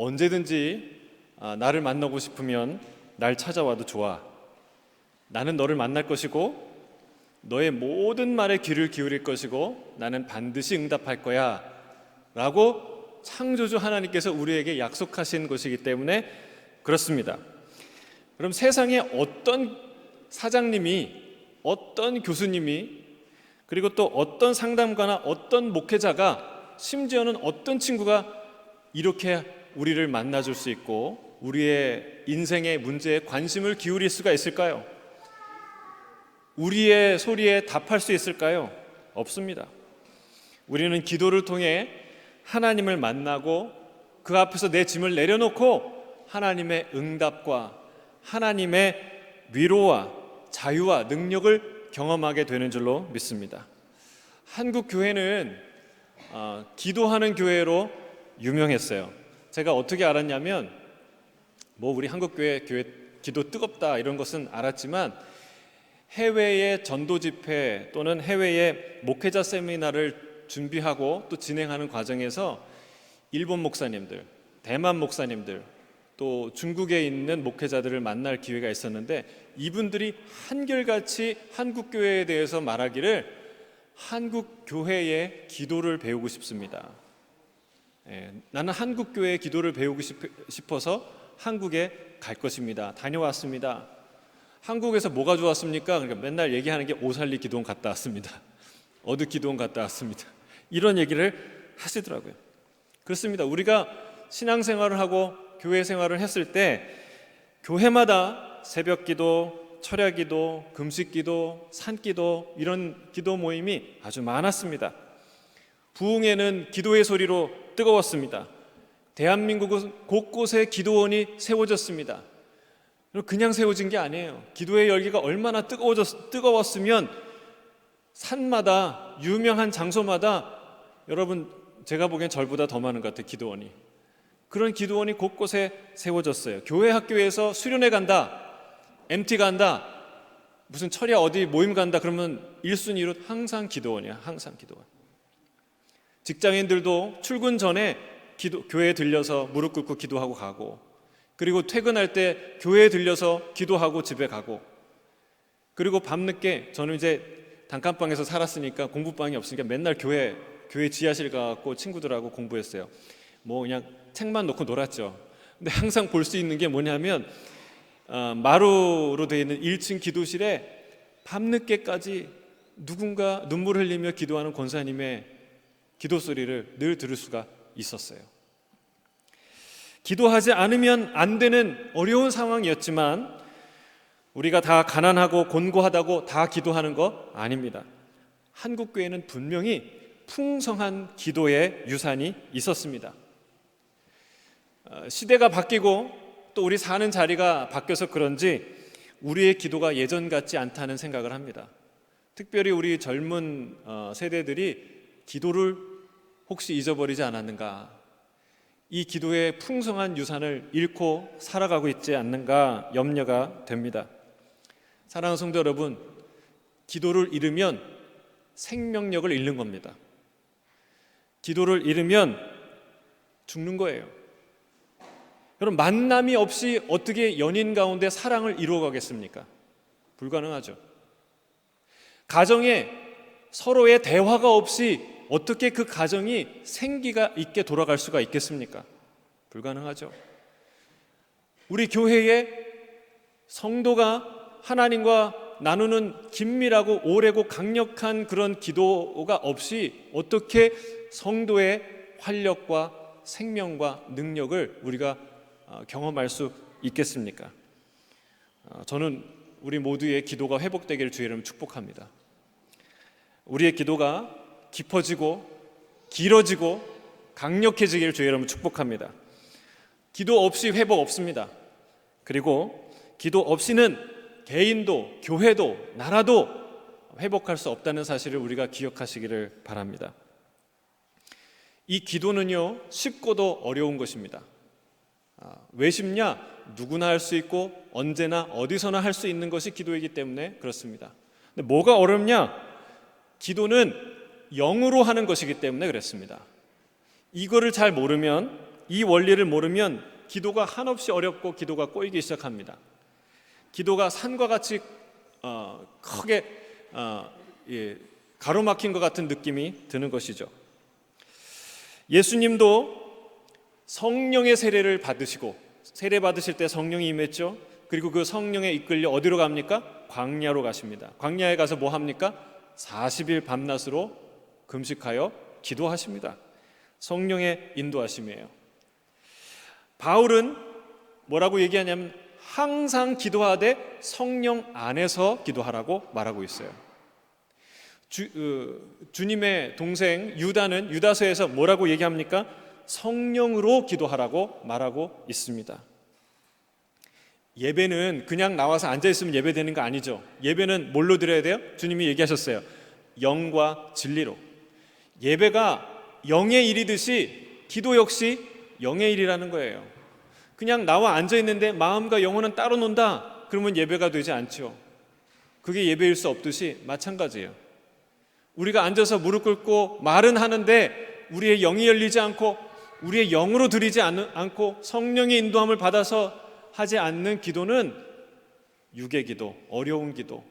언제든지 나를 만나고 싶으면 날 찾아와도 좋아. 나는 너를 만날 것이고 너의 모든 말에 귀를 기울일 것이고 나는 반드시 응답할 거야 라고 창조주 하나님께서 우리에게 약속하신 것이기 때문에 그렇습니다. 그럼 세상에 어떤 사장님이, 어떤 교수님이, 그리고 또 어떤 상담가나 어떤 목회자가, 심지어는 어떤 친구가 이렇게 우리를 만나줄 수 있고 우리의 인생의 문제에 관심을 기울일 수가 있을까요? 우리의 소리에 답할 수 있을까요? 없습니다. 우리는 기도를 통해 하나님을 만나고 그 앞에서 내 짐을 내려놓고 하나님의 응답과 하나님의 위로와 자유와 능력을 경험하게 되는 줄로 믿습니다. 한국 교회는 기도하는 교회로 유명했어요. 제가 어떻게 알았냐면 우리 한국 교회 기도 뜨겁다 이런 것은 알았지만 해외의 전도 집회 또는 해외의 목회자 세미나를 준비하고 또 진행하는 과정에서 일본 목사님들, 대만 목사님들, 또 중국에 있는 목회자들을 만날 기회가 있었는데 이분들이 한결같이 한국 교회에 대해서 말하기를 한국 교회의 기도를 배우고 싶습니다. 나는 한국 교회의 기도를 배우고 싶어서 한국에 갈 것입니다. 다녀왔습니다. 한국에서 뭐가 좋았습니까? 그러니까 맨날 얘기하는 게 오살리 기도원 갔다 왔습니다. 어느 기도원 갔다 왔습니다. 이런 얘기를 하시더라고요. 그렇습니다. 우리가 신앙생활을 하고 교회 생활을 했을 때 교회마다 새벽기도, 철야기도, 금식기도, 산기도 이런 기도 모임이 아주 많았습니다. 부흥회는 기도의 소리로 뜨거웠습니다. 대한민국은 곳곳에 기도원이 세워졌습니다. 그냥 세워진 게 아니에요. 기도의 열기가 얼마나 뜨거웠으면 산마다, 유명한 장소마다, 여러분 제가 보기엔 절보다 더 많은 것 같아요. 기도원이. 그런 기도원이 곳곳에 세워졌어요. 교회 학교에서 수련회 간다, MT 간다, 무슨 철야 어디 모임 간다 그러면 1순위로 항상 기도원이야. 항상 기도원. 직장인들도 출근 전에 교회에 들려서 무릎 꿇고 기도하고 가고, 그리고 퇴근할 때 교회에 들려서 기도하고 집에 가고, 그리고 밤늦게, 저는 이제 단칸방에서 살았으니까 공부방이 없으니까 맨날 교회 지하실 가고 친구들하고 공부했어요. 그냥 책만 놓고 놀았죠. 근데 항상 볼 수 있는 게 뭐냐면 마루로 되어 있는 1층 기도실에 밤늦게까지 누군가 눈물 흘리며 기도하는 권사님의 기도 소리를 늘 들을 수가 있었어요. 기도하지 않으면 안 되는 어려운 상황이었지만 우리가 다 가난하고 곤고하다고 다 기도하는 거 아닙니다. 한국 교회는 분명히 풍성한 기도의 유산이 있었습니다. 시대가 바뀌고 또 우리 사는 자리가 바뀌어서 그런지 우리의 기도가 예전 같지 않다는 생각을 합니다. 특별히 우리 젊은 세대들이 기도를 혹시 잊어버리지 않았는가, 이 기도의 풍성한 유산을 잃고 살아가고 있지 않는가 염려가 됩니다. 사랑하는 성도 여러분, 기도를 잃으면 생명력을 잃는 겁니다. 기도를 잃으면 죽는 거예요. 여러분, 만남이 없이 어떻게 연인 가운데 사랑을 이루어가겠습니까? 불가능하죠. 가정에 서로의 대화가 없이 어떻게 그 가정이 생기가 있게 돌아갈 수가 있겠습니까? 불가능하죠. 우리 교회에 성도가 하나님과 나누는 긴밀하고 오래고 강력한 그런 기도가 없이 어떻게 성도의 활력과 생명과 능력을 우리가 경험할 수 있겠습니까? 저는 우리 모두의 기도가 회복되기를 주의 이름으로 축복합니다. 우리의 기도가 깊어지고 길어지고 강력해지기를 주의 이름으로 축복합니다. 기도 없이 회복 없습니다. 그리고 기도 없이는 개인도 교회도 나라도 회복할 수 없다는 사실을 우리가 기억하시기를 바랍니다. 이 기도는요, 쉽고도 어려운 것입니다. 왜 쉽냐? 누구나 할 수 있고 언제나 어디서나 할 수 있는 것이 기도이기 때문에 그렇습니다. 근데 뭐가 어렵냐? 기도는 영으로 하는 것이기 때문에 그렇습니다. 이거를 잘 모르면 이 원리를 모르면 기도가 한없이 어렵고 기도가 꼬이기 시작합니다. 기도가 산과 같이 크게 가로막힌 것 같은 느낌이 드는 것이죠. 예수님도 성령의 세례를 받으시고, 세례 받으실 때 성령이 임했죠. 그리고 그 성령에 이끌려 어디로 갑니까? 광야로 가십니다. 광야에 가서 뭐 합니까? 40일 밤낮으로 금식하여 기도하십니다. 성령의 인도하심이에요. 바울은 뭐라고 얘기하냐면 항상 기도하되 성령 안에서 기도하라고 말하고 있어요. 주님의 동생 유다는 유다서에서 뭐라고 얘기합니까? 성령으로 기도하라고 말하고 있습니다. 예배는 그냥 나와서 앉아있으면 예배되는 거 아니죠. 예배는 뭘로 드려야 돼요? 주님이 얘기하셨어요. 영과 진리로. 예배가 영의 일이듯이 기도 역시 영의 일이라는 거예요. 그냥 나와 앉아있는데 마음과 영혼은 따로 논다, 그러면 예배가 되지 않죠. 그게 예배일 수 없듯이 마찬가지예요. 우리가 앉아서 무릎 꿇고 말은 하는데 우리의 영이 열리지 않고 우리의 영으로 드리지 않고 성령의 인도함을 받아서 하지 않는 기도는 육의 기도, 어려운 기도,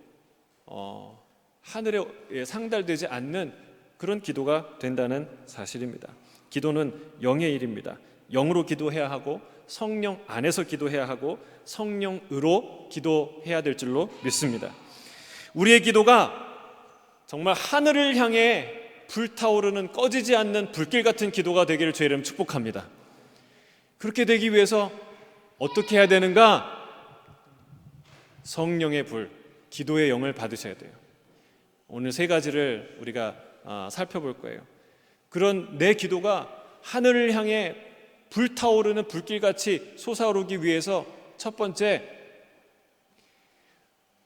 하늘에 상달되지 않는 그런 기도가 된다는 사실입니다. 기도는 영의 일입니다. 영으로 기도해야 하고 성령 안에서 기도해야 하고 성령으로 기도해야 될 줄로 믿습니다. 우리의 기도가 정말 하늘을 향해 불타오르는 꺼지지 않는 불길 같은 기도가 되기를 주의 이름 축복합니다. 그렇게 되기 위해서 어떻게 해야 되는가? 성령의 불, 기도의 영을 받으셔야 돼요. 오늘 세 가지를 우리가 살펴볼 거예요. 그런 내 기도가 하늘을 향해 불타오르는 불길같이 솟아오르기 위해서 첫 번째,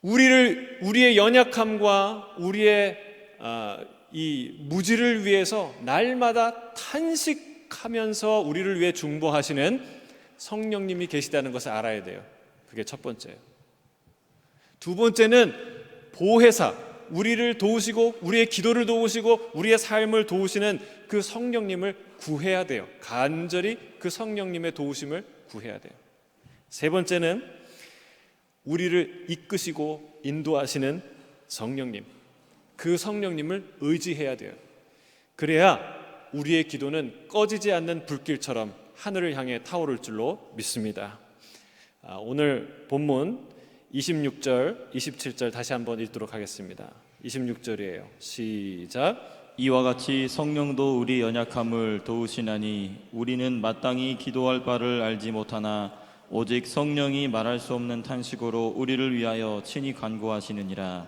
우리의 연약함과 우리의 이 무지를 위해서 날마다 탄식하면서 우리를 위해 중보하시는 성령님이 계시다는 것을 알아야 돼요. 그게 첫 번째예요. 두 번째는 보혜사, 우리를 도우시고 우리의 기도를 도우시고 우리의 삶을 도우시는 그 성령님을 구해야 돼요. 간절히 그 성령님의 도우심을 구해야 돼요. 세 번째는 우리를 이끄시고 인도하시는 성령님, 그 성령님을 의지해야 돼요. 그래야 우리의 기도는 꺼지지 않는 불길처럼 하늘을 향해 타오를 줄로 믿습니다. 오늘 본문 26절, 27절 다시 한번 읽도록 하겠습니다. 26절이에요. 시작. 이와 같이 성령도 우리 연약함을 도우시나니 우리는 마땅히 기도할 바를 알지 못하나 오직 성령이 말할 수 없는 탄식으로 우리를 위하여 친히 간구하시느니라.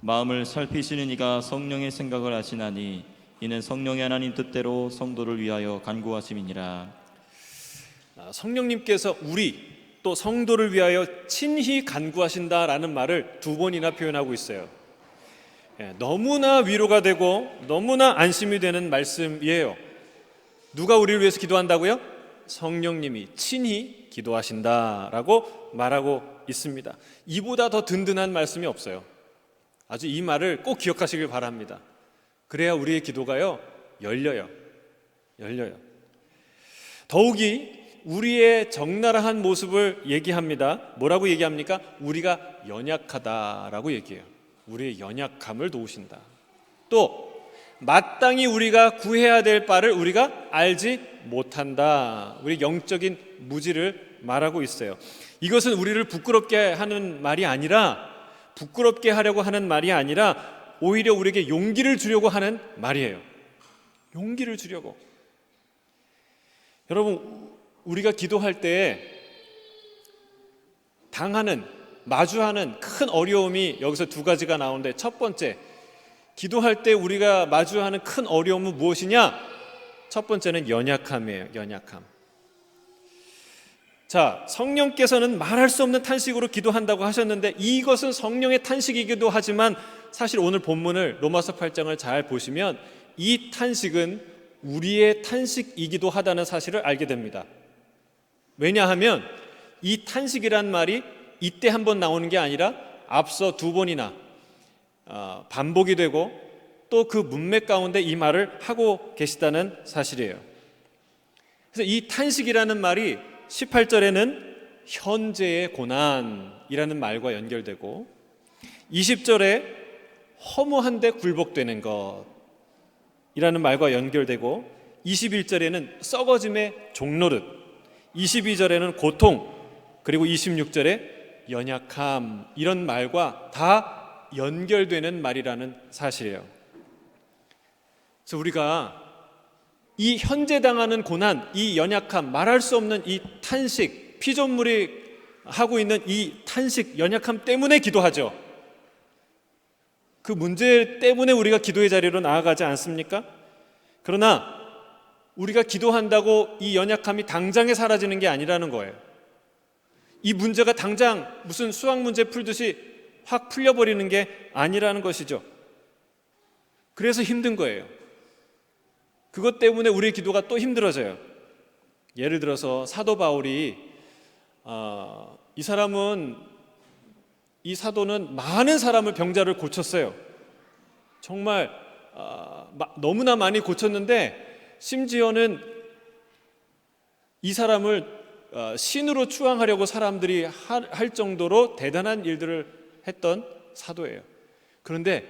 마음을 살피시는 이가 성령의 생각을 아시나니 이는 성령의 하나님 뜻대로 성도를 위하여 간구하심이니라. 성령님께서 우리 또 성도를 위하여 친히 간구하신다라는 말을 두 번이나 표현하고 있어요. 너무나 위로가 되고 너무나 안심이 되는 말씀이에요. 누가 우리를 위해서 기도한다고요? 성령님이 친히 기도하신다라고 말하고 있습니다. 이보다 더 든든한 말씀이 없어요. 아주 이 말을 꼭 기억하시길 바랍니다. 그래야 우리의 기도가요 열려요. 더욱이 우리의 적나라한 모습을 얘기합니다. 뭐라고 얘기합니까? 우리가 연약하다라고 얘기해요. 우리의 연약함을 도우신다. 또 마땅히 우리가 구해야 될 바를 우리가 알지 못한다. 우리 영적인 무지를 말하고 있어요. 이것은 우리를 부끄럽게 하는 말이 아니라, 부끄럽게 하려고 하는 말이 아니라 오히려 우리에게 용기를 주려고 하는 말이에요. 용기를 주려고. 여러분, 우리가 기도할 때 마주하는 큰 어려움이 여기서 두 가지가 나오는데, 첫 번째, 기도할 때 우리가 마주하는 큰 어려움은 무엇이냐? 첫 번째는 연약함이에요. 연약함. 자, 성령께서는 말할 수 없는 탄식으로 기도한다고 하셨는데 이것은 성령의 탄식이기도 하지만 사실 오늘 본문을 로마서 8장을 잘 보시면 이 탄식은 우리의 탄식이기도 하다는 사실을 알게 됩니다. 왜냐하면 이 탄식이란 말이 이때 한 번 나오는 게 아니라 앞서 두 번이나 반복이 되고 또 그 문맥 가운데 이 말을 하고 계시다는 사실이에요. 그래서 이 탄식이라는 말이 18절에는 현재의 고난이라는 말과 연결되고 20절에 허무한데 굴복되는 것이라는 말과 연결되고 21절에는 썩어짐의 종노릇, 22절에는 고통, 그리고 26절에 연약함, 이런 말과 다 연결되는 말이라는 사실이에요. 그래서 우리가 이 현재 당하는 고난, 이 연약함, 말할 수 없는 이 탄식, 피조물이 하고 있는 이 탄식, 연약함 때문에 기도하죠. 그 문제 때문에 우리가 기도의 자리로 나아가지 않습니까? 그러나 우리가 기도한다고 이 연약함이 당장에 사라지는 게 아니라는 거예요. 이 문제가 당장 무슨 수학 문제 풀듯이 확 풀려버리는 게 아니라는 것이죠. 그래서 힘든 거예요. 그것 때문에 우리의 기도가 또 힘들어져요. 예를 들어서 사도 바울이 이 사도는 많은 사람을 병자를 고쳤어요. 정말 너무나 많이 고쳤는데 심지어는 이 사람을 신으로 추앙하려고 사람들이 할 정도로 대단한 일들을 했던 사도예요. 그런데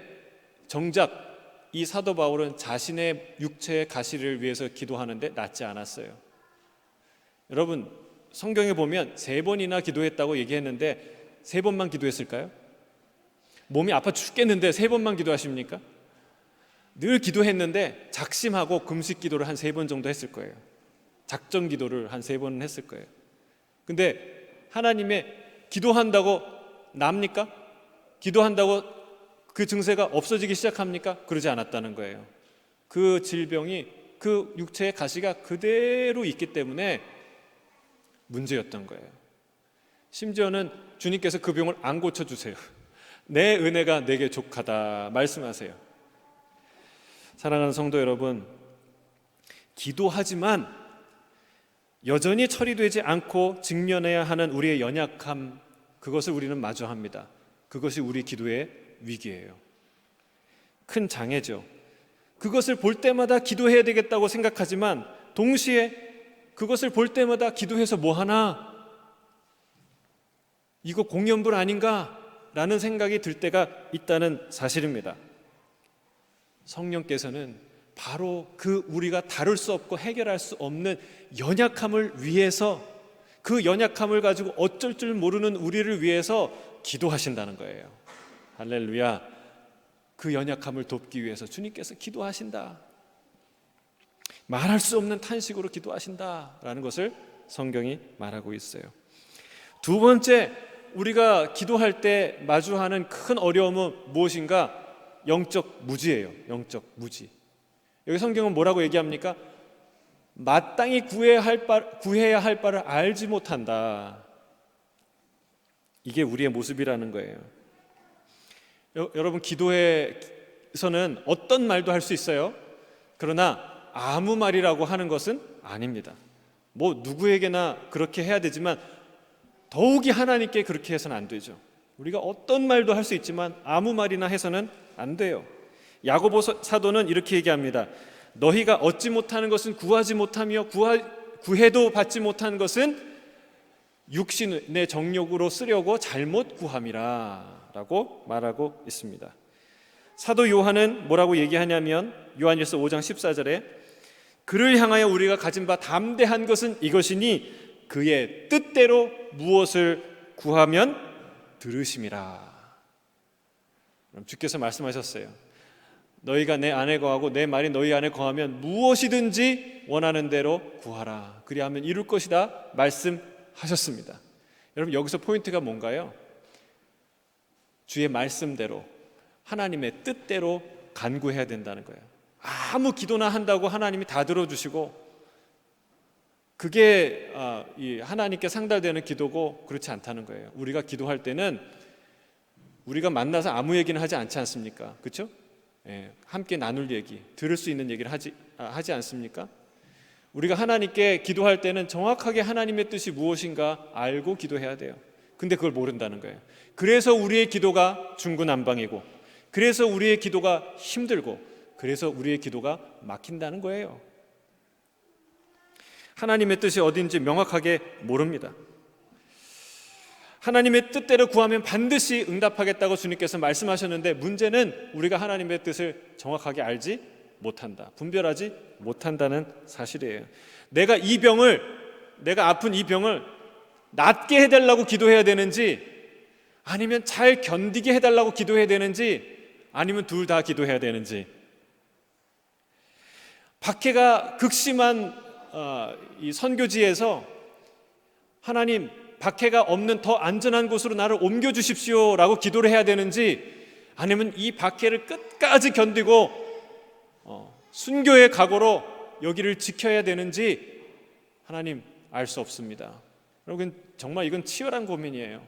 정작 이 사도 바울은 자신의 육체의 가시를 위해서 기도하는데 낫지 않았어요. 여러분, 성경에 보면 3번이나 기도했다고 얘기했는데 3번만 기도했을까요? 몸이 아파 죽겠는데 3번만 기도하십니까? 늘 기도했는데 작심하고 금식 기도를 한 3번 정도 했을 거예요. 작정 기도를 한 3번은 했을 거예요. 근데 하나님의 기도한다고 납니까? 기도한다고 그 증세가 없어지기 시작합니까? 그러지 않았다는 거예요. 그 질병이, 그 육체의 가시가 그대로 있기 때문에 문제였던 거예요. 심지어는 주님께서 그 병을 안 고쳐주세요. 내 은혜가 내게 족하다 말씀하세요. 사랑하는 성도 여러분, 기도하지만 여전히 처리되지 않고 직면해야 하는 우리의 연약함, 그것을 우리는 마주합니다. 그것이 우리 기도의 위기예요. 큰 장애죠. 그것을 볼 때마다 기도해야 되겠다고 생각하지만 동시에 그것을 볼 때마다 기도해서 뭐하나? 이거 공연불 아닌가? 라는 생각이 들 때가 있다는 사실입니다. 성령께서는 바로 그 우리가 다룰 수 없고 해결할 수 없는 연약함을 위해서, 그 연약함을 가지고 어쩔 줄 모르는 우리를 위해서 기도하신다는 거예요. 할렐루야. 그 연약함을 돕기 위해서 주님께서 기도하신다. 말할 수 없는 탄식으로 기도하신다라는 것을 성경이 말하고 있어요. 두 번째, 우리가 기도할 때 마주하는 큰 어려움은 무엇인가? 영적 무지예요. 영적 무지. 여기 성경은 뭐라고 얘기합니까? 마땅히 구해야 할 바를 알지 못한다. 이게 우리의 모습이라는 거예요. 여러분, 기도에서는 어떤 말도 할 수 있어요. 그러나 아무 말이라고 하는 것은 아닙니다. 뭐 누구에게나 그렇게 해야 되지만 더욱이 하나님께 그렇게 해서는 안 되죠. 우리가 어떤 말도 할 수 있지만 아무 말이나 해서는 안 돼요. 야고보 사도는 이렇게 얘기합니다. 너희가 얻지 못하는 것은 구하지 못하며 구해도 받지 못한 것은 육신의 정욕으로 쓰려고 잘못 구함이라 라고 말하고 있습니다. 사도 요한은 뭐라고 얘기하냐면 요한일서 5장 14절에 그를 향하여 우리가 가진 바 담대한 것은 이것이니 그의 뜻대로 무엇을 구하면 들으심이라. 주께서 말씀하셨어요. 너희가 내 안에 거하고 내 말이 너희 안에 거하면 무엇이든지 원하는 대로 구하라. 그리하면 이룰 것이다 말씀하셨습니다. 여러분, 여기서 포인트가 뭔가요? 주의 말씀대로, 하나님의 뜻대로 간구해야 된다는 거예요. 아무 기도나 한다고 하나님이 다 들어주시고 그게 하나님께 상달되는 기도고 그렇지 않다는 거예요. 우리가 기도할 때는 우리가 만나서 아무 얘기는 하지 않지 않습니까? 그렇죠? 예, 함께 나눌 얘기, 들을 수 있는 얘기를 하지 않습니까? 우리가 하나님께 기도할 때는 정확하게 하나님의 뜻이 무엇인가 알고 기도해야 돼요. 근데 그걸 모른다는 거예요. 그래서 우리의 기도가 중구난방이고, 그래서 우리의 기도가 힘들고, 그래서 우리의 기도가 막힌다는 거예요. 하나님의 뜻이 어딘지 명확하게 모릅니다. 하나님의 뜻대로 구하면 반드시 응답하겠다고 주님께서 말씀하셨는데, 문제는 우리가 하나님의 뜻을 정확하게 알지 못한다, 분별하지 못한다는 사실이에요. 내가 아픈 이 병을 낫게 해달라고 기도해야 되는지, 아니면 잘 견디게 해달라고 기도해야 되는지, 아니면 둘 다 기도해야 되는지. 박해가 극심한 이 선교지에서 하나님, 박해가 없는 더 안전한 곳으로 나를 옮겨주십시오 라고 기도를 해야 되는지, 아니면 이 박해를 끝까지 견디고 순교의 각오로 여기를 지켜야 되는지 하나님 알 수 없습니다. 여러분, 정말 이건 치열한 고민이에요.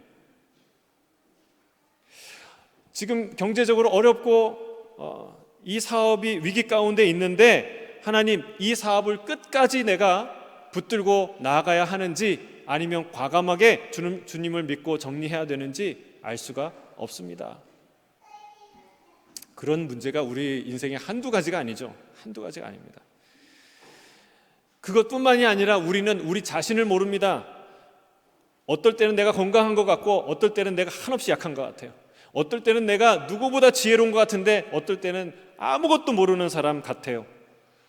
지금 경제적으로 어렵고 이 사업이 위기 가운데 있는데, 하나님, 이 사업을 끝까지 내가 붙들고 나아가야 하는지, 아니면 과감하게 주님을 믿고 정리해야 되는지 알 수가 없습니다. 그런 문제가 우리 인생의 한두 가지가 아니죠. 한두 가지가 아닙니다. 그것뿐만이 아니라 우리는 우리 자신을 모릅니다. 어떨 때는 내가 건강한 것 같고, 어떨 때는 내가 한없이 약한 것 같아요. 어떨 때는 내가 누구보다 지혜로운 것 같은데, 어떨 때는 아무것도 모르는 사람 같아요.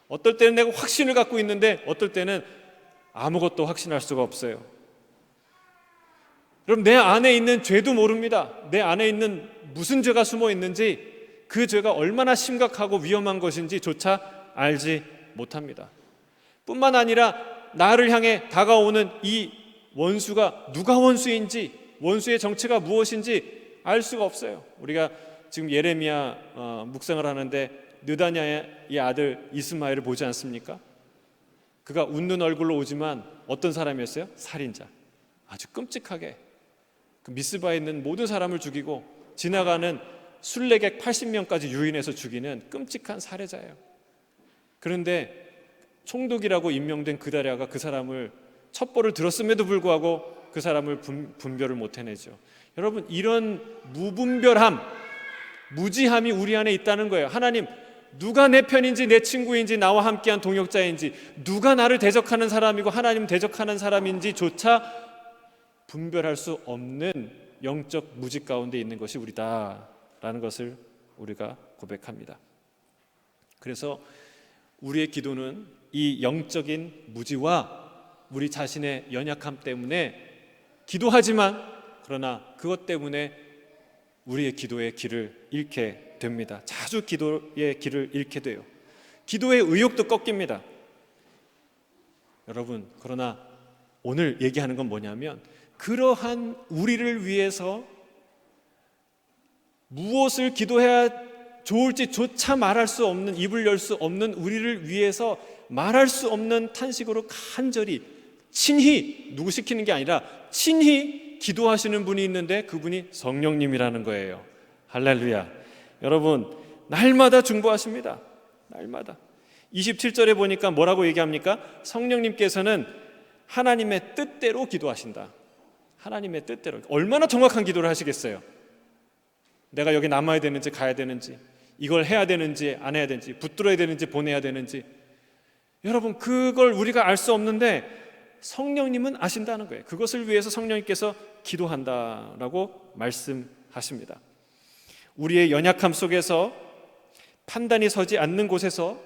어떨 때는 내가 확신을 갖고 있는데, 어떨 때는 아무것도 확신할 수가 없어요. 그럼 내 안에 있는 죄도 모릅니다. 내 안에 있는 무슨 죄가 숨어 있는지, 그 죄가 얼마나 심각하고 위험한 것인지 조차 알지 못합니다. 뿐만 아니라 나를 향해 다가오는 이 원수가 누가 원수인지, 원수의 정체가 무엇인지 알 수가 없어요. 우리가 지금 예레미야 묵상을 하는데 느다냐의 아들 이스마엘을 보지 않습니까? 그가 웃는 얼굴로 오지만 어떤 사람이었어요? 살인자. 아주 끔찍하게 그 미스바에 있는 모든 사람을 죽이고 지나가는 순례객 80명까지 유인해서 죽이는 끔찍한 살해자예요. 그런데 총독이라고 임명된 그다랴가 그 사람을 첩보를 들었음에도 불구하고 그 사람을 분별을 못 해내죠. 여러분, 이런 무분별함, 무지함이 우리 안에 있다는 거예요. 하나님, 누가 내 편인지, 내 친구인지, 나와 함께한 동역자인지, 누가 나를 대적하는 사람이고 하나님 대적하는 사람인지조차 분별할 수 없는 영적 무지 가운데 있는 것이 우리다라는 것을 우리가 고백합니다. 그래서 우리의 기도는 이 영적인 무지와 우리 자신의 연약함 때문에 기도하지만, 그러나 그것 때문에 우리의 기도의 길을 잃게 됩니다. 자주 기도의 길을 잃게 돼요. 기도의 의욕도 꺾입니다. 여러분, 그러나 오늘 얘기하는 건 뭐냐면, 그러한 우리를 위해서 무엇을 기도해야 좋을지조차 말할 수 없는, 입을 열 수 없는 우리를 위해서 말할 수 없는 탄식으로 간절히 친히, 누구 시키는 게 아니라 친히 기도하시는 분이 있는데, 그분이 성령님이라는 거예요. 할렐루야. 여러분, 날마다 중보하십니다. 날마다. 27절에 보니까 뭐라고 얘기합니까? 성령님께서는 하나님의 뜻대로 기도하신다. 하나님의 뜻대로. 얼마나 정확한 기도를 하시겠어요? 내가 여기 남아야 되는지 가야 되는지, 이걸 해야 되는지 안 해야 되는지, 붙들어야 되는지 보내야 되는지, 여러분, 그걸 우리가 알 수 없는데 성령님은 아신다는 거예요. 그것을 위해서 성령님께서 기도한다라고 말씀하십니다. 우리의 연약함 속에서, 판단이 서지 않는 곳에서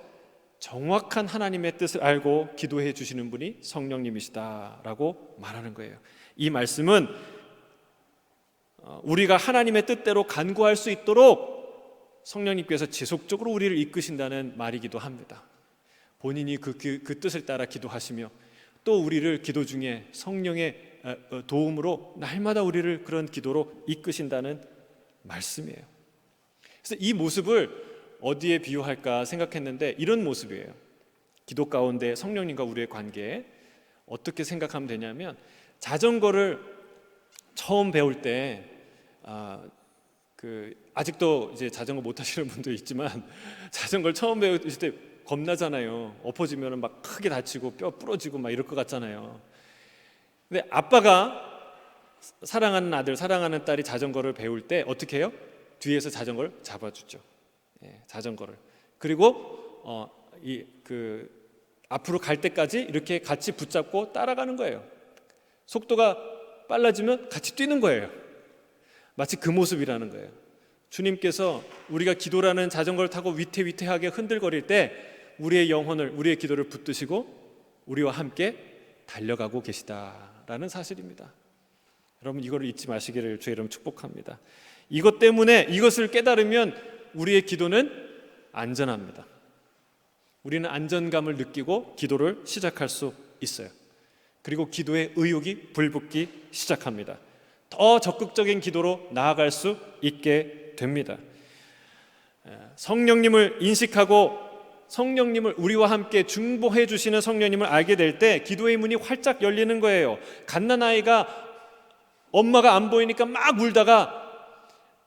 정확한 하나님의 뜻을 알고 기도해 주시는 분이 성령님이시다라고 말하는 거예요. 이 말씀은 우리가 하나님의 뜻대로 간구할 수 있도록 성령님께서 지속적으로 우리를 이끄신다는 말이기도 합니다. 본인이 그 뜻을 따라 기도하시며, 또 우리를 기도 중에 성령의 도움으로 날마다 우리를 그런 기도로 이끄신다는 말씀이에요. 그래서 이 모습을 어디에 비유할까 생각했는데, 이런 모습이에요. 기도 가운데 성령님과 우리의 관계에 어떻게 생각하면 되냐면, 자전거를 처음 배울 때 아직도 이제 자전거 못 타시는 분도 있지만, 자전거를 처음 배울 때 겁나잖아요. 엎어지면 막 크게 다치고 뼈 부러지고 막 이럴 것 같잖아요. 근데 아빠가 사랑하는 아들, 사랑하는 딸이 자전거를 배울 때 어떻게 해요? 뒤에서 자전거를 잡아주죠. 자전거를. 그리고 앞으로 갈 때까지 이렇게 같이 붙잡고 따라가는 거예요. 속도가 빨라지면 같이 뛰는 거예요. 마치 그 모습이라는 거예요. 주님께서 우리가 기도라는 자전거를 타고 위태위태하게 흔들거릴 때 우리의 영혼을, 우리의 기도를 붙드시고 우리와 함께 달려가고 계시다라는 사실입니다. 여러분, 이거를 잊지 마시기를 주의 이름 축복합니다. 이것 때문에, 이것을 깨달으면 우리의 기도는 안전합니다. 우리는 안전감을 느끼고 기도를 시작할 수 있어요. 그리고 기도의 의욕이 불붙기 시작합니다. 더 적극적인 기도로 나아갈 수 있게 됩니다. 성령님을 인식하고 성령님을, 우리와 함께 중보해 주시는 성령님을 알게 될 때 기도의 문이 활짝 열리는 거예요. 갓난아이가 엄마가 안 보이니까 막 울다가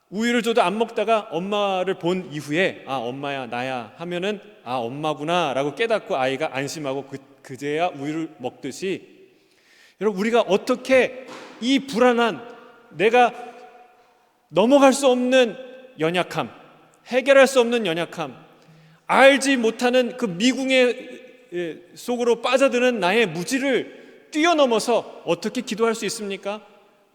우유를 줘도 안 먹다가 엄마를 본 이후에 아, 엄마야, 나야 하면은 아, 엄마구나 라고 깨닫고 아이가 안심하고 그제야 우유를 먹듯이, 여러분, 우리가 어떻게 이 불안한, 내가 넘어갈 수 없는 연약함, 해결할 수 없는 연약함, 알지 못하는 그 미궁의 속으로 빠져드는 나의 무지를 뛰어넘어서 어떻게 기도할 수 있습니까?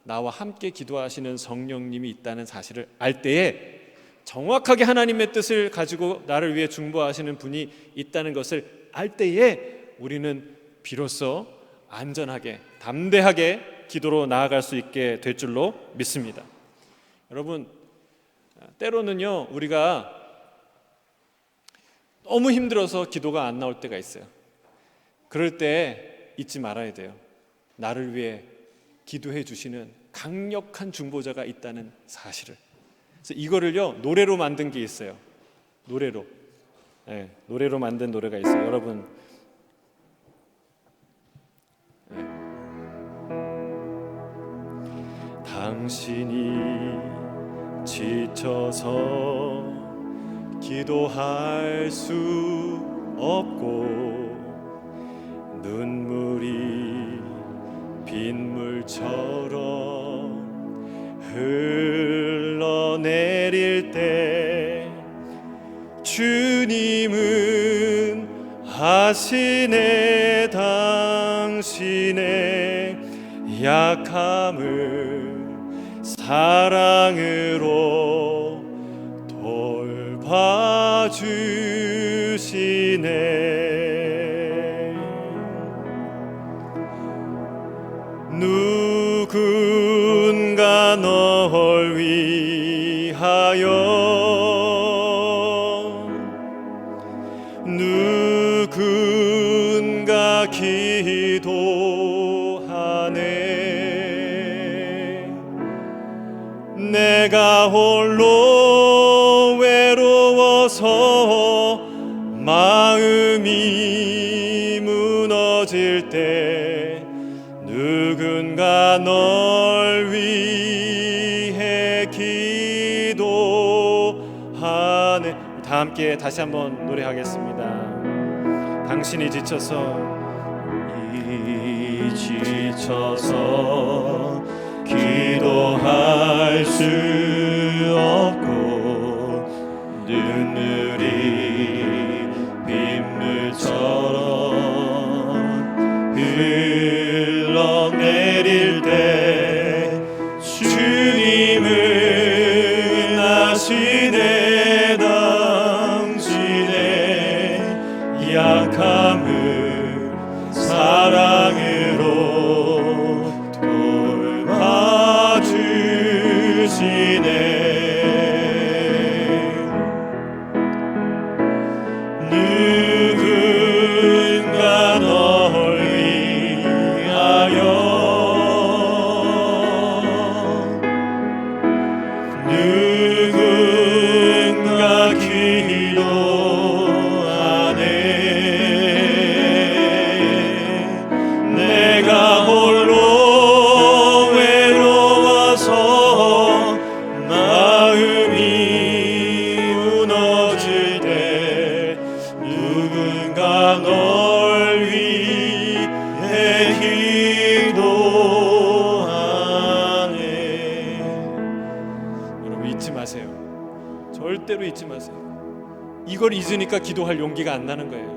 나와 함께 기도하시는 성령님이 있다는 사실을 알 때에, 정확하게 하나님의 뜻을 가지고 나를 위해 중보하시는 분이 있다는 것을 알 때에 우리는 비로소 안전하게, 담대하게 기도로 나아갈 수 있게 될 줄로 믿습니다. 여러분, 때로는요, 우리가 너무 힘들어서 기도가 안 나올 때가 있어요. 그럴 때 잊지 말아야 돼요. 나를 위해 기도해 주시는 강력한 중보자가 있다는 사실을. 그래서 이거를요, 노래로 만든 게 있어요. 노래로. 네, 노래로 만든 노래가 있어요. 여러분, 네. 당신이 지쳐서 기도할 수 없고 눈물이 빗물처럼 흘러내릴 때 주님은 하시네 당신의 약함을 사랑으로 돌봐주시네. 누군가 널 위하여, 누군가 기도하네. 내가 홀로 외로워서 마음이 무너질 때 누군가 널 위해 기도하네. 다 함께 다시 한번 노래하겠습니다. 당신이 지쳐서 기도할 수 없고 눈물이 빗물처럼 흘러내릴 때 주님은 아시네 당신의 약함을 사랑으로 돌봐주시네. 누군가 널 위하여, 누군가 기도하네. 내가 홀로 외로워서 마음이 무너질 때 누군가 널 위해 기도하네. 여러분, 잊지 마세요. 절대로 잊지 마세요. 이걸 잊으니까 기도할 용기가 안 나는 거예요.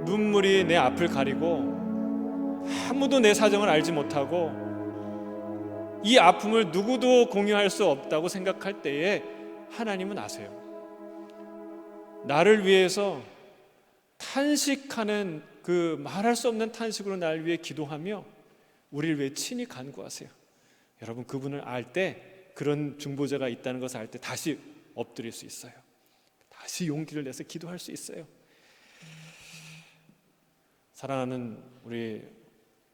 눈물이 내 앞을 가리고 아무도 내 사정을 알지 못하고 이 아픔을 누구도 공유할 수 없다고 생각할 때에 하나님은 아세요. 나를 위해서 탄식하는 그 말할 수 없는 탄식으로 나를 위해 기도하며 우리를 위해 친히 간구하세요. 여러분, 그분을 알 때, 그런 중보자가 있다는 것을 알 때 다시 엎드릴 수 있어요. 다시 용기를 내서 기도할 수 있어요. 사랑하는 우리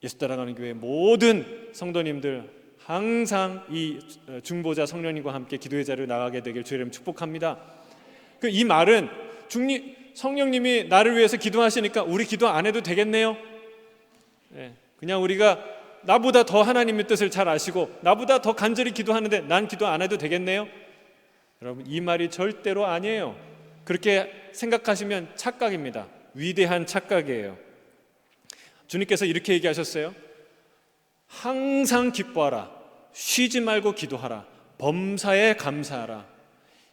예수 따라가는 교회 모든 성도님들, 항상 이 중보자 성령님과 함께 기도의 자리로 나가게 되길 주의 이름 축복합니다. 이 말은 성령님이 나를 위해서 기도하시니까 우리 기도 안 해도 되겠네요. 그냥 우리가 나보다 더 하나님의 뜻을 잘 아시고 나보다 더 간절히 기도하는데 난 기도 안 해도 되겠네요. 여러분, 이 말이 절대로 아니에요. 그렇게 생각하시면 착각입니다. 위대한 착각이에요. 주님께서 이렇게 얘기하셨어요. 항상 기뻐하라, 쉬지 말고 기도하라, 범사에 감사하라.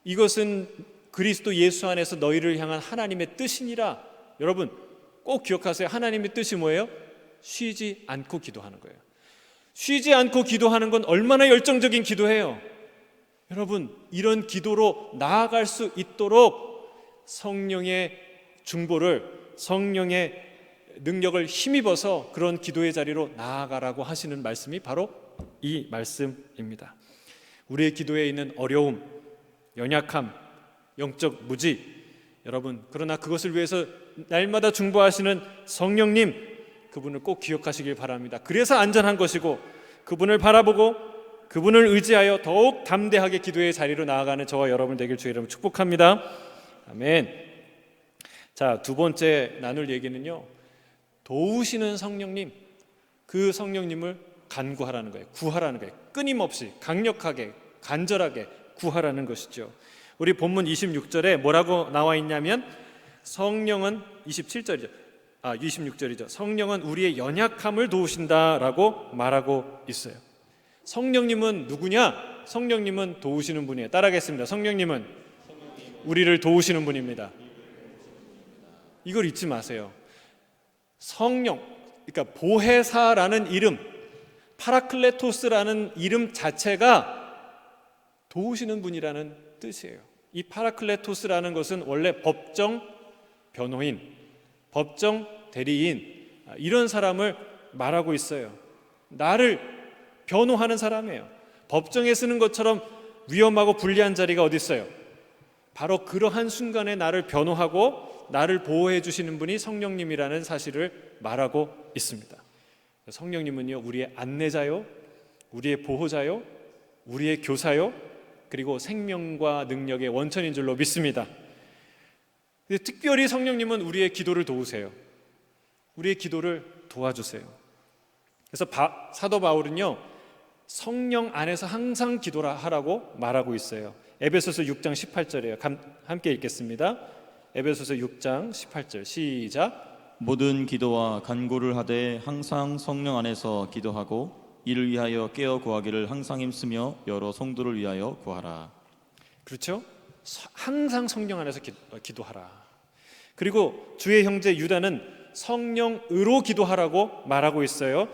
이것은 그리스도 예수 안에서 너희를 향한 하나님의 뜻이니라. 여러분, 꼭 기억하세요. 하나님의 뜻이 뭐예요? 쉬지 않고 기도하는 거예요. 쉬지 않고 기도하는 건 얼마나 열정적인 기도예요. 여러분, 이런 기도로 나아갈 수 있도록 성령의 중보를, 성령의 능력을 힘입어서 그런 기도의 자리로 나아가라고 하시는 말씀이 바로 이 말씀입니다. 우리의 기도에 있는 어려움, 연약함, 영적 무지, 여러분, 그러나 그것을 위해서 날마다 중보하시는 성령님, 그분을 꼭 기억하시길 바랍니다. 그래서 안전한 것이고, 그분을 바라보고 그분을 의지하여 더욱 담대하게 기도의 자리로 나아가는 저와 여러분 되길 주의 이름으로 축복합니다. 아멘. 자, 두 번째 나눌 얘기는요, 도우시는 성령님, 그 성령님을 간구하라는 거예요. 구하라는 거예요. 끊임없이 강력하게 간절하게 구하라는 것이죠. 우리 본문 26절에 뭐라고 나와 있냐면, 성령은 26절이죠. 성령은 우리의 연약함을 도우신다라고 말하고 있어요. 성령님은 누구냐? 성령님은 도우시는 분이에요. 따라하겠습니다. 성령님은 우리를 도우시는 분입니다. 이걸 잊지 마세요. 성령, 그러니까 보혜사라는 이름, 파라클레토스라는 이름 자체가 도우시는 분이라는 뜻이에요. 이 파라클레토스라는 것은 원래 법정 변호인, 법정 대리인, 이런 사람을 말하고 있어요. 나를 변호하는 사람이에요. 법정에 쓰는 것처럼 위험하고 불리한 자리가 어디 있어요? 바로 그러한 순간에 나를 변호하고 나를 보호해 주시는 분이 성령님이라는 사실을 말하고 있습니다. 성령님은요, 우리의 안내자요, 우리의 보호자요, 우리의 교사요, 그리고 생명과 능력의 원천인 줄로 믿습니다. 특별히 성령님은 우리의 기도를 도우세요. 우리의 기도를 도와주세요. 그래서 사도 바울은요, 성령 안에서 항상 기도라 하라고 말하고 있어요. 에베소서 6장 18절이에요. 함께 읽겠습니다. 에베소서 6장 18절 시작. 모든 기도와 간구를 하되 항상 성령 안에서 기도하고 이를 위하여 깨어 구하기를 항상 힘쓰며 여러 성도를 위하여 구하라. 그렇죠? 항상 성령 안에서 기도하라. 그리고 주의 형제 유다는 성령으로 기도하라고 말하고 있어요.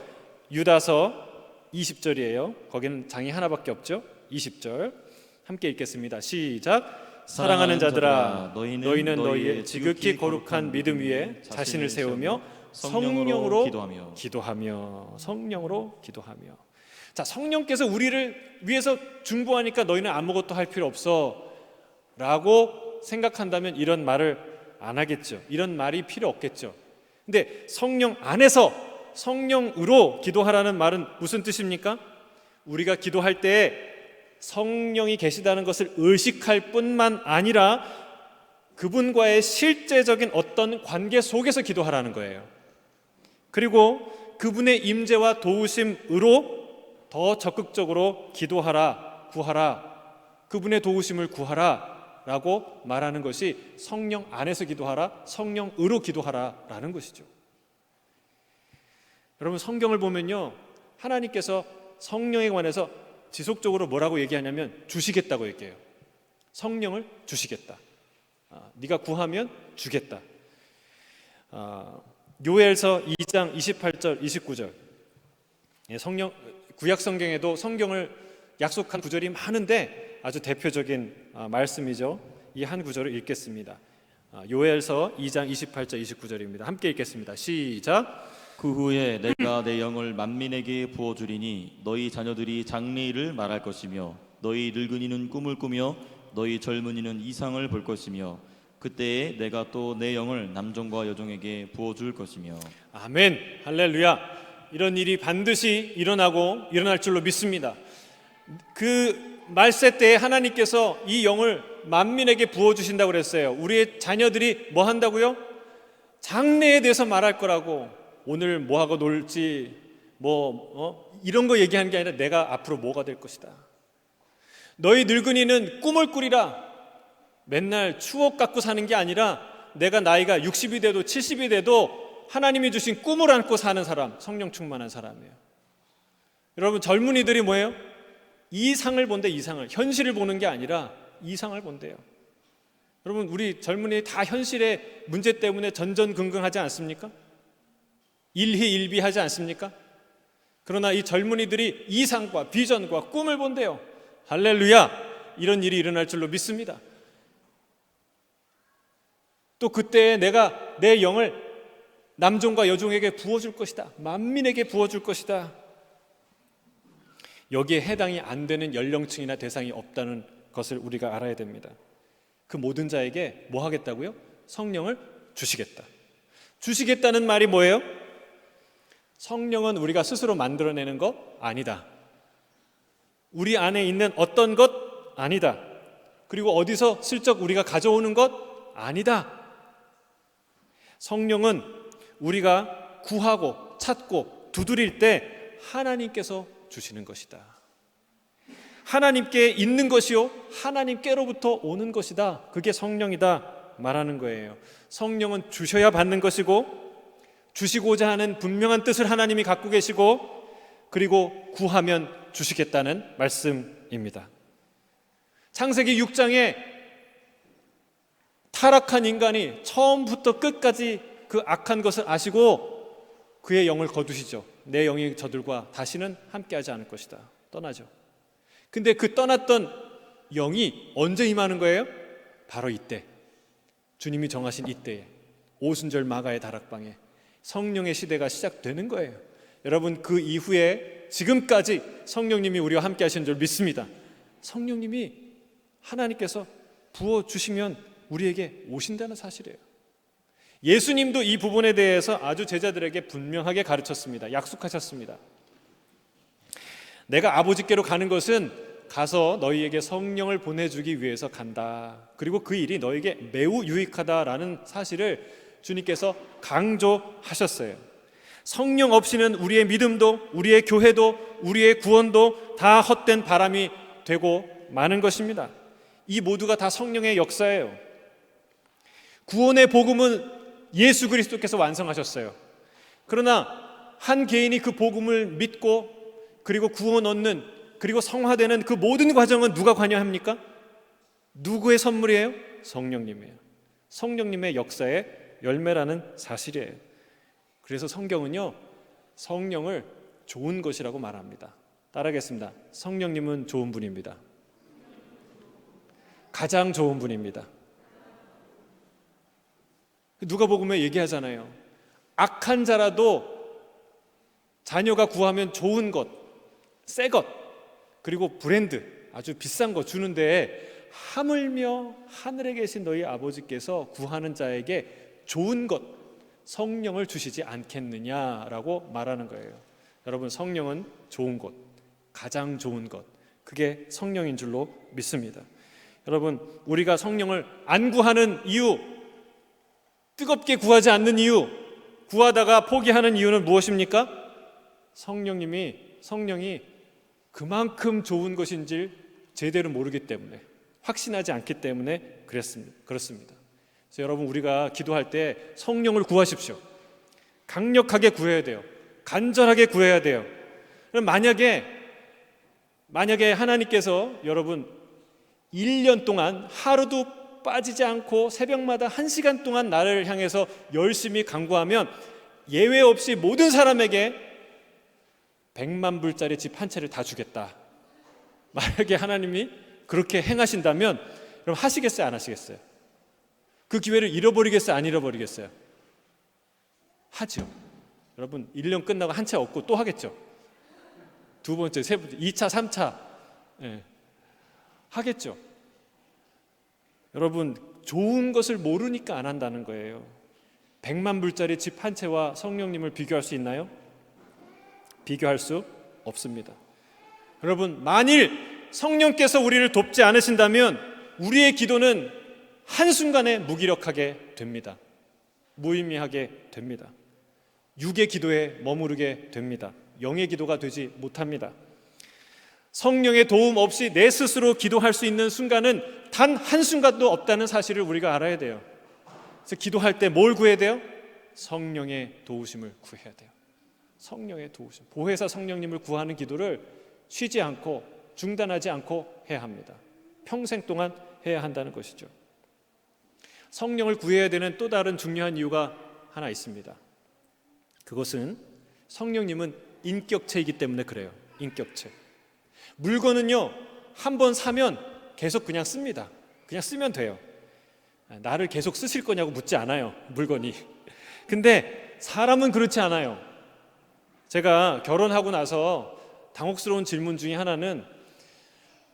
유다서 20절이에요. 거기는 장이 하나밖에 없죠. 20절 함께 읽겠습니다. 시작. 사랑하는 자들아, 너희는 너희의 지극히 거룩한 믿음 위에 자신을 세우며 성령으로 기도하며 성령으로 기도하며. 자, 성령께서 우리를 위해서 중보하니까 너희는 아무것도 할 필요 없어 라고 생각한다면 이런 말을 안 하겠죠. 이런 말이 필요 없겠죠. 근데 성령 안에서 성령으로 기도하라는 말은 무슨 뜻입니까? 우리가 기도할 때 성령이 계시다는 것을 의식할 뿐만 아니라 그분과의 실제적인 어떤 관계 속에서 기도하라는 거예요. 그리고 그분의 임재와 도우심으로 더 적극적으로 기도하라, 구하라, 그분의 도우심을 구하라 라고 말하는 것이 성령 안에서 기도하라, 성령으로 기도하라 라는 것이죠. 여러분, 성경을 보면요, 하나님께서 성령에 관해서 지속적으로 뭐라고 얘기하냐면 주시겠다고 얘기해요. 성령을 주시겠다. 네가 구하면 주겠다. 요엘서 2장 28절 29절. 성령 구약 성경에도 성경을 약속한 구절이 많은데 아주 대표적인 말씀이죠. 이 한 구절을 읽겠습니다. 요엘서 2장 28절 29절입니다. 함께 읽겠습니다. 시작. 그 후에 내가 내 영을 만민에게 부어주리니 너희 자녀들이 장래일을 말할 것이며 너희 늙은이는 꿈을 꾸며 너희 젊은이는 이상을 볼 것이며 그때에 내가 또 내 영을 남종과 여종에게 부어줄 것이며. 아멘. 할렐루야. 이런 일이 반드시 일어날 줄로 믿습니다. 그 말세 때에 하나님께서 이 영을 만민에게 부어주신다고 그랬어요. 우리의 자녀들이 뭐 한다고요? 장래에 대해서 말할 거라고. 오늘 뭐 하고 놀지 이런 거 얘기하는 게 아니라 내가 앞으로 뭐가 될 것이다. 너희 늙은이는 꿈을 꾸리라. 맨날 추억 갖고 사는 게 아니라 내가 나이가 60이 돼도 70이 돼도 하나님이 주신 꿈을 안고 사는 사람, 성령 충만한 사람이에요. 여러분, 젊은이들이 뭐예요? 이상을 본대. 이상을. 현실을 보는 게 아니라 이상을 본대요. 여러분, 우리 젊은이 다 현실의 문제 때문에 전전긍긍하지 않습니까? 일희일비하지 않습니까? 그러나 이 젊은이들이 이상과 비전과 꿈을 본대요. 할렐루야. 이런 일이 일어날 줄로 믿습니다. 또 그때 내가 내 영을 남종과 여종에게 부어줄 것이다. 만민에게 부어줄 것이다. 여기에 해당이 안 되는 연령층이나 대상이 없다는 것을 우리가 알아야 됩니다. 그 모든 자에게 뭐 하겠다고요? 성령을 주시겠다. 주시겠다는 말이 뭐예요? 성령은 우리가 스스로 만들어내는 것 아니다. 우리 안에 있는 어떤 것 아니다. 그리고 어디서 슬쩍 우리가 가져오는 것 아니다. 성령은 우리가 구하고 찾고 두드릴 때 하나님께서 주시는 것이다. 하나님께 있는 것이요 하나님께로부터 오는 것이다. 그게 성령이다 말하는 거예요. 성령은 주셔야 받는 것이고 주시고자 하는 분명한 뜻을 하나님이 갖고 계시고 그리고 구하면 주시겠다는 말씀입니다. 창세기 6장에 타락한 인간이 처음부터 끝까지 그 악한 것을 아시고 그의 영을 거두시죠. 내 영이 저들과 다시는 함께하지 않을 것이다. 떠나죠. 근데 그 떠났던 영이 언제 임하는 거예요? 바로 이때, 주님이 정하신 이때에, 오순절 마가의 다락방에 성령의 시대가 시작되는 거예요. 여러분, 그 이후에 지금까지 성령님이 우리와 함께 하시는 줄 믿습니다. 성령님이 하나님께서 부어주시면 우리에게 오신다는 사실이에요. 예수님도 이 부분에 대해서 아주 제자들에게 분명하게 가르쳤습니다. 약속하셨습니다. 내가 아버지께로 가는 것은 가서 너희에게 성령을 보내주기 위해서 간다. 그리고 그 일이 너희에게 매우 유익하다라는 사실을 주님께서 강조하셨어요. 성령 없이는 우리의 믿음도 우리의 교회도 우리의 구원도 다 헛된 바람이 되고 마는 것입니다. 이 모두가 다 성령의 역사예요. 구원의 복음은 예수 그리스도께서 완성하셨어요. 그러나 한 개인이 그 복음을 믿고 그리고 구원 얻는 그리고 성화되는 그 모든 과정은 누가 관여합니까? 누구의 선물이에요? 성령님이에요. 성령님의 역사의 열매라는 사실이에요. 그래서 성경은요, 성령을 좋은 것이라고 말합니다. 따라하겠습니다. 성령님은 좋은 분입니다. 가장 좋은 분입니다. 누가복음에 얘기하잖아요. 악한 자라도 자녀가 구하면 좋은 것, 새 것, 그리고 브랜드, 아주 비싼 거 주는데 하물며 하늘에 계신 너희 아버지께서 구하는 자에게 좋은 것, 성령을 주시지 않겠느냐라고 말하는 거예요. 여러분, 성령은 좋은 것, 가장 좋은 것, 그게 성령인 줄로 믿습니다. 여러분, 우리가 성령을 안 구하는 이유, 뜨겁게 구하지 않는 이유, 구하다가 포기하는 이유는 무엇입니까? 성령이 그만큼 좋은 것인지 제대로 모르기 때문에, 확신하지 않기 때문에 그렇습니다. 그래서 여러분, 우리가 기도할 때 성령을 구하십시오. 강력하게 구해야 돼요. 간절하게 구해야 돼요. 그럼 만약에 하나님께서 여러분 1년 동안 하루도 빠지지 않고 새벽마다 1시간 동안 나를 향해서 열심히 간구하면 예외 없이 모든 사람에게 100만 불짜리 집 한 채를 다 주겠다. 만약에 하나님이 그렇게 행하신다면 그럼 하시겠어요? 안 하시겠어요? 그 기회를 잃어버리겠어요? 안 잃어버리겠어요? 하죠. 여러분 1년 끝나고 한 채 얻고 또 하겠죠. 두 번째, 세 번째, 2차, 3차 하겠죠. 여러분 좋은 것을 모르니까 안 한다는 거예요. 100만 불짜리 집 한 채와 성령님을 비교할 수 있나요? 비교할 수 없습니다. 여러분 만일 성령께서 우리를 돕지 않으신다면 우리의 기도는 한순간에 무기력하게 됩니다. 무의미하게 됩니다. 육의 기도에 머무르게 됩니다. 영의 기도가 되지 못합니다. 성령의 도움 없이 내 스스로 기도할 수 있는 순간은 단 한순간도 없다는 사실을 우리가 알아야 돼요. 그래서 기도할 때 뭘 구해야 돼요? 성령의 도우심을 구해야 돼요. 성령의 도우심. 보혜사 성령님을 구하는 기도를 쉬지 않고 중단하지 않고 해야 합니다. 평생 동안 해야 한다는 것이죠. 성령을 구해야 되는 또 다른 중요한 이유가 하나 있습니다. 그것은 성령님은 인격체이기 때문에 그래요. 인격체. 물건은요, 한번 사면 계속 그냥 씁니다. 그냥 쓰면 돼요. 나를 계속 쓰실 거냐고 묻지 않아요, 물건이. 근데 사람은 그렇지 않아요. 제가 결혼하고 나서 당혹스러운 질문 중에 하나는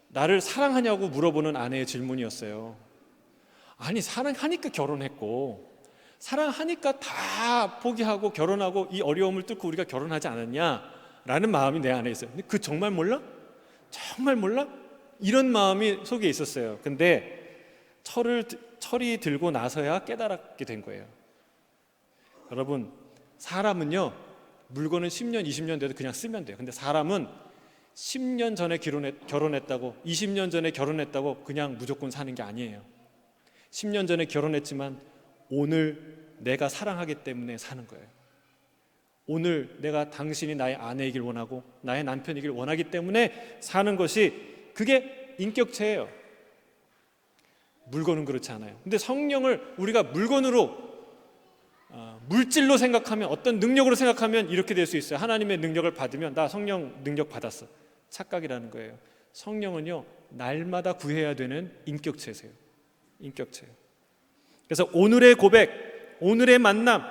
나를 사랑하냐고 물어보는 아내의 질문이었어요. 아니, 사랑하니까 결혼했고 사랑하니까 다 포기하고 결혼하고 이 어려움을 뚫고 우리가 결혼하지 않았냐라는 마음이 내 안에 있어요. 근데 그 정말 몰라? 정말 몰라? 이런 마음이 속에 있었어요. 근데 철이 들고 나서야 깨달았게 된 거예요. 여러분, 사람은요, 물건은 10년, 20년 돼도 그냥 쓰면 돼요. 근데 사람은 10년 전에 결혼했다고 20년 전에 결혼했다고 그냥 무조건 사는 게 아니에요. 10년 전에 결혼했지만 오늘 내가 사랑하기 때문에 사는 거예요. 오늘 내가 당신이 나의 아내이길 원하고 나의 남편이길 원하기 때문에 사는 것이 그게 인격체예요. 물건은 그렇지 않아요. 근데 성령을 우리가 물건으로 물질로 생각하면, 어떤 능력으로 생각하면 이렇게 될 수 있어요. 하나님의 능력을 받으면 나 성령 능력 받았어. 착각이라는 거예요. 성령은요, 날마다 구해야 되는 인격체세요. 인격체예요. 그래서 오늘의 고백, 오늘의 만남,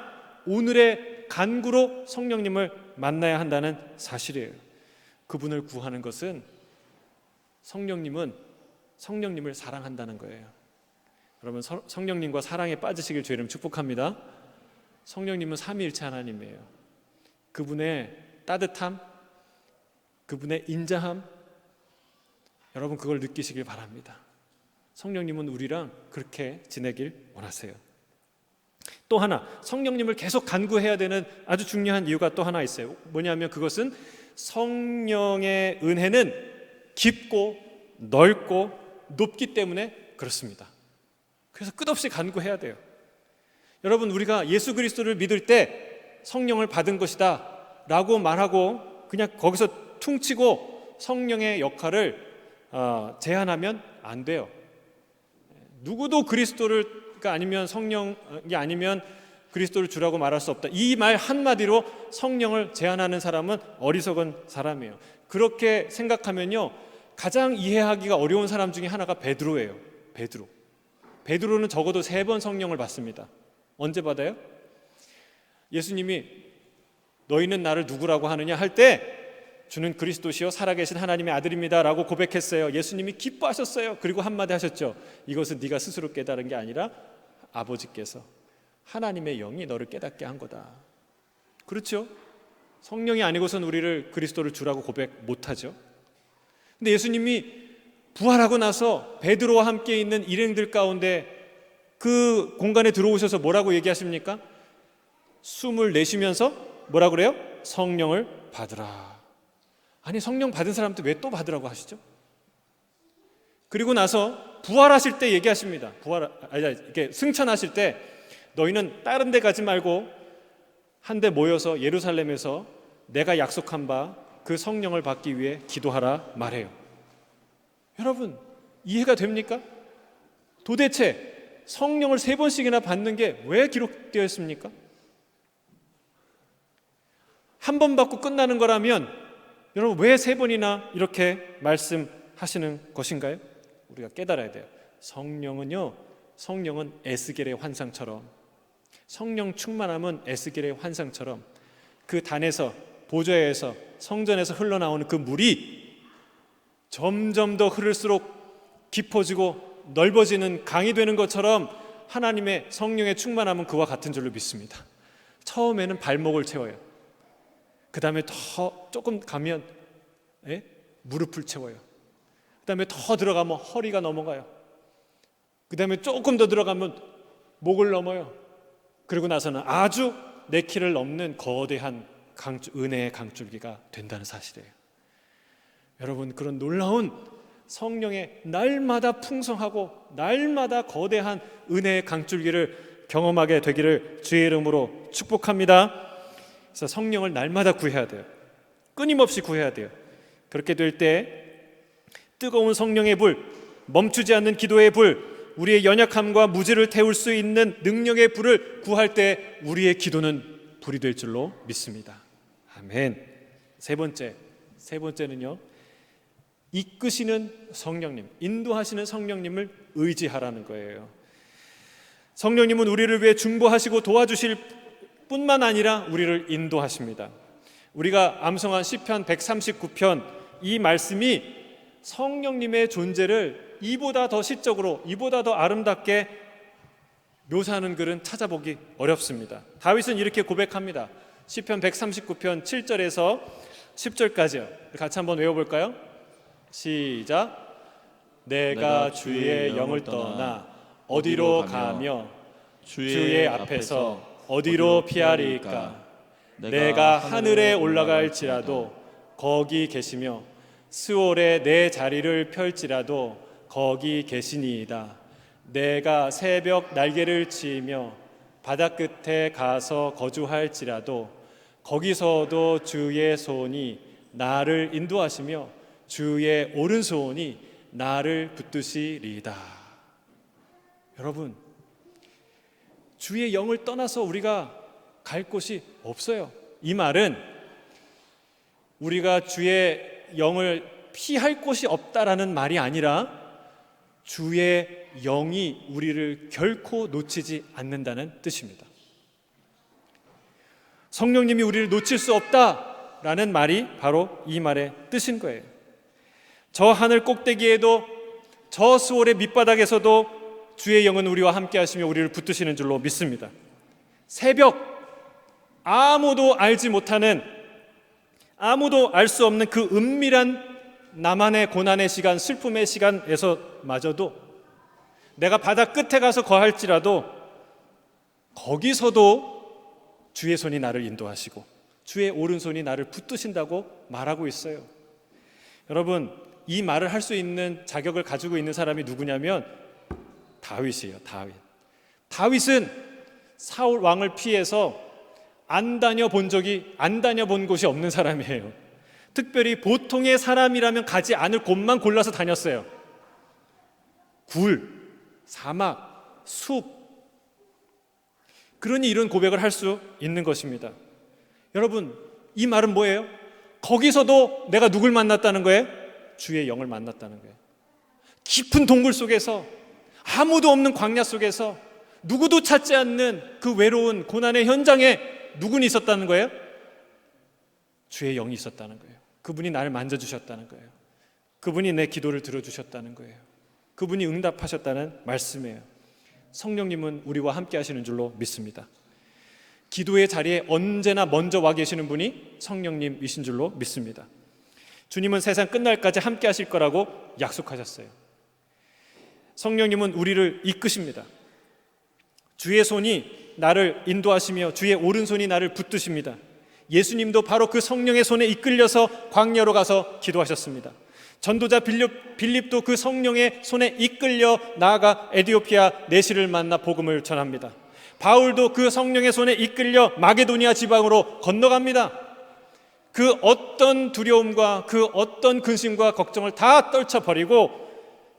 오늘의 간구로 성령님을 만나야 한다는 사실이에요. 그분을 구하는 것은 성령님을 사랑한다는 거예요. 여러분, 성령님과 사랑에 빠지시길 주의 이름 축복합니다. 성령님은 삼위일체 하나님이에요. 그분의 따뜻함, 그분의 인자함, 여러분 그걸 느끼시길 바랍니다. 성령님은 우리랑 그렇게 지내길 원하세요. 또 하나, 성령님을 계속 간구해야 되는 아주 중요한 이유가 또 하나 있어요. 뭐냐면 그것은 성령의 은혜는 깊고 넓고 높기 때문에 그렇습니다. 그래서 끝없이 간구해야 돼요. 여러분, 우리가 예수 그리스도를 믿을 때 성령을 받은 것이다 라고 말하고 그냥 거기서 퉁치고 성령의 역할을 제한하면 안 돼요. 누구도 그리스도가 아니면 성령이 아니면 그리스도를 주라고 말할 수 없다. 이 말 한마디로 성령을 제한하는 사람은 어리석은 사람이에요. 그렇게 생각하면요, 가장 이해하기가 어려운 사람 중에 하나가 베드로예요. 베드로는 적어도 3번 성령을 받습니다. 언제 받아요? 예수님이 너희는 나를 누구라고 하느냐 할 때 주는 그리스도시요 살아계신 하나님의 아들입니다 라고 고백했어요. 예수님이 기뻐하셨어요. 그리고 한마디 하셨죠. 이것은 네가 스스로 깨달은 게 아니라 아버지께서, 하나님의 영이 너를 깨닫게 한 거다. 그렇죠? 성령이 아니고선 우리를 그리스도를 주라고 고백 못하죠. 근데 예수님이 부활하고 나서 베드로와 함께 있는 일행들 가운데 그 공간에 들어오셔서 뭐라고 얘기하십니까? 숨을 내쉬면서 뭐라고 그래요? 성령을 받으라. 아니, 성령 받은 사람한테 왜 또 받으라고 하시죠? 그리고 나서 부활하실 때 얘기하십니다. 이렇게 승천하실 때 너희는 다른 데 가지 말고 한데 모여서 예루살렘에서 내가 약속한 바 그 성령을 받기 위해 기도하라 말해요. 여러분, 이해가 됩니까? 도대체 성령을 3번씩이나 받는 게 왜 기록되어 있습니까? 한 번 받고 끝나는 거라면 여러분 왜 3번이나 이렇게 말씀하시는 것인가요? 우리가 깨달아야 돼요. 성령은 에스겔의 환상처럼, 성령 충만함은 에스겔의 환상처럼 그 단에서, 보좌에서, 성전에서 흘러나오는 그 물이 점점 더 흐를수록 깊어지고 넓어지는 강이 되는 것처럼 하나님의 성령의 충만함은 그와 같은 줄로 믿습니다. 처음에는 발목을 채워요. 그 다음에 더 조금 가면 무릎을 채워요. 그 다음에 더 들어가면 허리가 넘어가요. 그 다음에 조금 더 들어가면 목을 넘어요. 그리고 나서는 아주 내 키를 넘는 거대한 은혜의 강줄기가 된다는 사실이에요. 여러분, 그런 놀라운 성령의 날마다 풍성하고 날마다 거대한 은혜의 강줄기를 경험하게 되기를 주의 이름으로 축복합니다. 그래서 성령을 날마다 구해야 돼요. 끊임없이 구해야 돼요. 그렇게 될 때 뜨거운 성령의 불, 멈추지 않는 기도의 불, 우리의 연약함과 무지를 태울 수 있는 능력의 불을 구할 때 우리의 기도는 불이 될 줄로 믿습니다. 아멘. 세 번째는요, 이끄시는 성령님, 인도하시는 성령님을 의지하라는 거예요. 성령님은 우리를 위해 중보하시고 도와주실 뿐만 아니라 우리를 인도하십니다. 우리가 암송한 시편 139편, 이 말씀이 성령님의 존재를 이보다 더 시적으로, 이보다 더 아름답게 묘사하는 글은 찾아보기 어렵습니다. 다윗은 이렇게 고백합니다. 시편 139편 7절에서 10절까지요. 같이 한번 외워볼까요? 시작. 내가 주의 영을 떠나 어디로 가며 주의 앞에서 어디로 피하리까? 내가 하늘에 올라갈지라도 거기 계시며 스올에 내 자리를 펼지라도 거기 계시니이다. 내가 새벽 날개를 치며 바다 끝에 가서 거주할지라도 거기서도 주의 손이 나를 인도하시며 주의 오른손이 나를 붙드시리이다. 여러분, 주의 영을 떠나서 우리가 갈 곳이 없어요. 이 말은 우리가 주의 영을 피할 곳이 없다라는 말이 아니라 주의 영이 우리를 결코 놓치지 않는다는 뜻입니다. 성령님이 우리를 놓칠 수 없다라는 말이 바로 이 말의 뜻인 거예요. 저 하늘 꼭대기에도 저 스올의 밑바닥에서도 주의 영은 우리와 함께 하시며 우리를 붙드시는 줄로 믿습니다. 새벽, 아무도 알지 못하는, 아무도 알 수 없는 그 은밀한 나만의 고난의 시간, 슬픔의 시간에서마저도 내가 바다 끝에 가서 거할지라도 거기서도 주의 손이 나를 인도하시고 주의 오른손이 나를 붙드신다고 말하고 있어요. 여러분, 이 말을 할 수 있는 자격을 가지고 있는 사람이 누구냐면 다윗이에요. 다윗은 사울 왕을 피해서 안 다녀본 곳이 없는 사람이에요. 특별히 보통의 사람이라면 가지 않을 곳만 골라서 다녔어요. 굴, 사막, 숲. 그러니 이런 고백을 할 수 있는 것입니다. 여러분, 이 말은 뭐예요? 거기서도 내가 누굴 만났다는 거예요? 주의 영을 만났다는 거예요. 깊은 동굴 속에서, 아무도 없는 광야 속에서, 누구도 찾지 않는 그 외로운 고난의 현장에 누군이 있었다는 거예요? 주의 영이 있었다는 거예요. 그분이 나를 만져주셨다는 거예요. 그분이 내 기도를 들어주셨다는 거예요. 그분이 응답하셨다는 말씀이에요. 성령님은 우리와 함께 하시는 줄로 믿습니다. 기도의 자리에 언제나 먼저 와 계시는 분이 성령님이신 줄로 믿습니다. 주님은 세상 끝날까지 함께 하실 거라고 약속하셨어요. 성령님은 우리를 이끄십니다. 주의 손이 나를 인도하시며 주의 오른손이 나를 붙드십니다. 예수님도 바로 그 성령의 손에 이끌려서 광야로 가서 기도하셨습니다. 전도자 빌립도 그 성령의 손에 이끌려 나아가 에디오피아 내시를 만나 복음을 전합니다. 바울도 그 성령의 손에 이끌려 마게도니아 지방으로 건너갑니다. 그 어떤 두려움과 그 어떤 근심과 걱정을 다 떨쳐버리고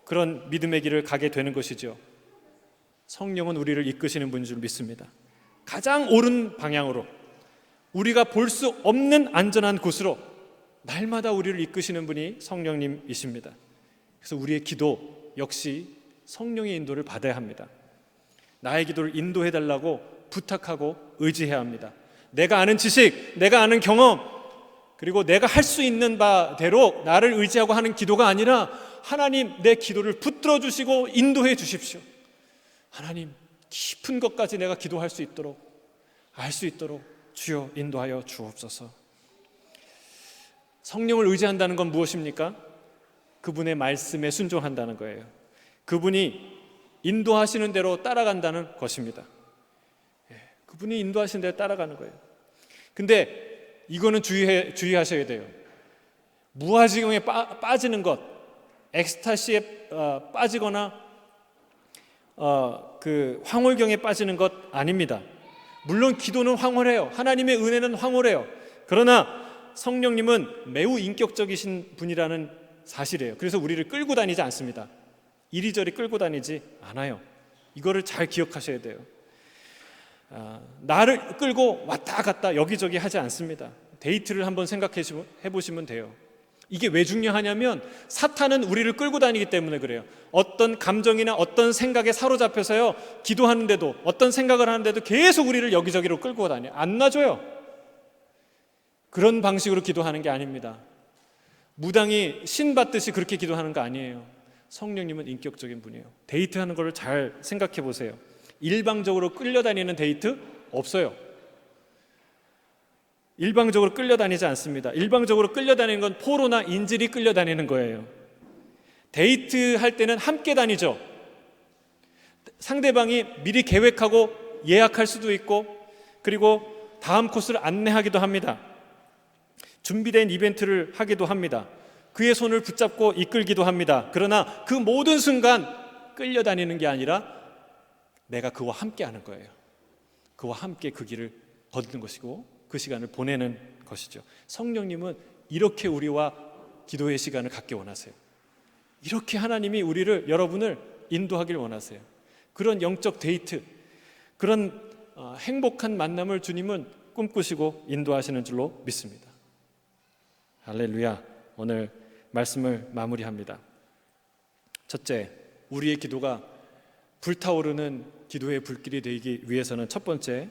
그런 믿음의 길을 가게 되는 것이죠. 성령은 우리를 이끄시는 분인 줄 믿습니다. 가장 옳은 방향으로, 우리가 볼 수 없는 안전한 곳으로 날마다 우리를 이끄시는 분이 성령님이십니다. 그래서 우리의 기도 역시 성령의 인도를 받아야 합니다. 나의 기도를 인도해 달라고 부탁하고 의지해야 합니다. 내가 아는 지식, 내가 아는 경험, 그리고 내가 할 수 있는 바대로 나를 의지하고 하는 기도가 아니라 하나님, 내 기도를 붙들어 주시고 인도해 주십시오. 하나님, 깊은 것까지 내가 기도할 수 있도록, 알 수 있도록 주여 인도하여 주옵소서. 성령을 의지한다는 건 무엇입니까? 그분의 말씀에 순종한다는 거예요. 그분이 인도하시는 대로 따라간다는 것입니다. 그분이 인도하시는 대로 따라가는 거예요. 근데 이거는 주의하셔야 돼요. 무아지경에 빠지는 것, 엑스타시에 빠지거나 그 황홀경에 빠지는 것 아닙니다. 물론 기도는 황홀해요. 하나님의 은혜는 황홀해요. 그러나 성령님은 매우 인격적이신 분이라는 사실이에요. 그래서 우리를 끌고 다니지 않습니다. 이리저리 끌고 다니지 않아요. 이거를 잘 기억하셔야 돼요. 나를 끌고 왔다 갔다 여기저기 하지 않습니다. 데이트를 한번 생각해 보시면 돼요. 이게 왜 중요하냐면 사탄은 우리를 끌고 다니기 때문에 그래요. 어떤 감정이나 어떤 생각에 사로잡혀서요, 기도하는데도, 어떤 생각을 하는데도 계속 우리를 여기저기로 끌고 다녀요. 안 놔줘요. 그런 방식으로 기도하는 게 아닙니다. 무당이 신 받듯이 그렇게 기도하는 거 아니에요. 성령님은 인격적인 분이에요. 데이트하는 걸 잘 생각해 보세요. 일방적으로 끌려다니는 데이트 없어요. 일방적으로 끌려다니지 않습니다. 일방적으로 끌려다니는 건 포로나 인질이 끌려다니는 거예요. 데이트할 때는 함께 다니죠. 상대방이 미리 계획하고 예약할 수도 있고, 그리고 다음 코스를 안내하기도 합니다. 준비된 이벤트를 하기도 합니다. 그의 손을 붙잡고 이끌기도 합니다. 그러나 그 모든 순간 끌려다니는 게 아니라 내가 그와 함께 하는 거예요. 그와 함께 그 길을 걷는 것이고 그 시간을 보내는 것이죠. 성령님은 이렇게 우리와 기도의 시간을 갖기 원하세요. 이렇게 하나님이 여러분을 인도하길 원하세요. 그런 영적 데이트, 그런 행복한 만남을 주님은 꿈꾸시고 인도하시는 줄로 믿습니다. 할렐루야. 오늘 말씀을 마무리합니다. 첫째, 우리의 기도가 불타오르는 기도의 불길이 되기 위해서는 첫 번째,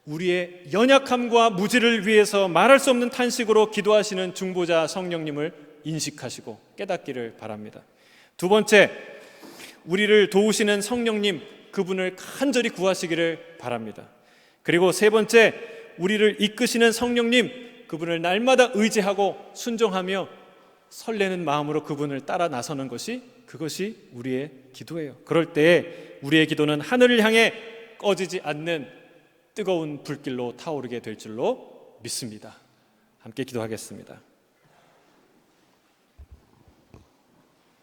우리의 연약함과 무지를 위해서 말할 수 없는 탄식으로 기도하시는 중보자 성령님을 인식하시고 깨닫기를 바랍니다. 두 번째, 우리를 도우시는 성령님, 그분을 간절히 구하시기를 바랍니다. 그리고 세 번째, 우리를 이끄시는 성령님, 그분을 날마다 의지하고 순종하며 설레는 마음으로 그분을 따라 나서는 그것이 우리의 기도예요. 그럴 때 우리의 기도는 하늘을 향해 꺼지지 않는 뜨거운 불길로 타오르게 될 줄로 믿습니다. 함께 기도하겠습니다.